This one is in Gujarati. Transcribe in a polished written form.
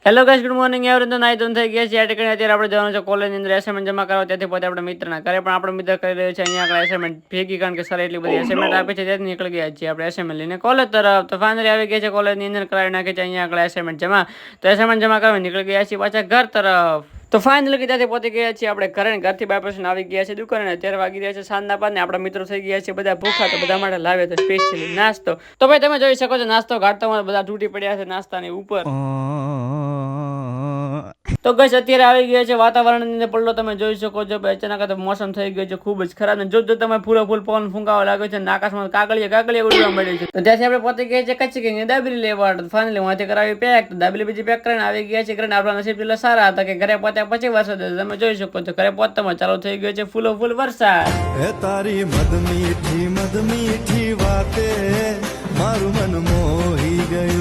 Hello guys, good morning. Everything નાઈ ધોન થઈ ગયા છે. આ ટેકણી અત્યારે આપણે જવાનું છે કોલેજની અંદર એસાઇનમેન્ટ જમા કરવા. ત્યાંથી પોતે આપણે મિત્રના ઘરે પણ આપણો મિત્ર કરી રહ્યો છે અહીંયા આગળ એસાઇનમેન્ટ ભેગી, કારણ કે સર એટલી બધી એસાઇનમેન્ટ આપે છે. ત્યાંથી નીકળી ગયા છીએ આપણે એસાઇનમેન્ટ લઈને કોલેજ તરફ. તો ફાઇનલી આવી ગયા છે કોલેજની અંદર, કરાવી નાખી છે અહીંયા આગળ એસાઇનમેન્ટ જમા. તો એસાઇનમેન્ટ જમા કરવા નીકળી ગયા છીએ પાછા ઘર તરફ. તો ફાઇનલી ત્યાંથી પહોંચી ગયા છીએ આપણે ઘરે. ઘરથી 2% આવી ગયા છે દુકાને. અત્યારે વાગી રહ્યા છે સાંજના 5 ને આપણા મિત્રો થઈ ગયા છે બધા ભૂખા. તો બધા માટે લાવે તો સ્પેશિયલી નાસ્તો. તો ભાઈ તમે જોઈ શકો છો નાસ્તો ઘાટતા બધા તૂટી પડ્યા છે નાસ્તાની ઉપર. તો ગઈસ અત્યારે આવી ગયા છે વાતાવરણની અંદર પલ્લો તમે જોઈ શકો છો. અચાનક તો મોસમ થઈ ગયો છે ખૂબ જ ખરાબ. જો તમે ફૂલો પવન ફૂંકાવા લાગ્યો છે અને આકાશમાં કાગળિયા ઉડવા મળ્યું છે. તો ત્યાંથી આપણે પહોંચી ગયા છે કચ્છી દાબેલી લેવા. ફાઇનલી વાંથી કરાવી પેક. તો દાબેલી બીજી પેક કરીને આવી ગયા છે ઘરે. આપણા નસીબ એટલા સારા હતા કે ઘરે પહોંચ્યા પછી વરસાદ તમે જોઈ શકો છો. ઘરે પહોંચતા ચાલુ થઈ ગયો છે ફૂલ વરસાદ. તારી મદ મીઠી વાતે મારું મન મોહી ગયું.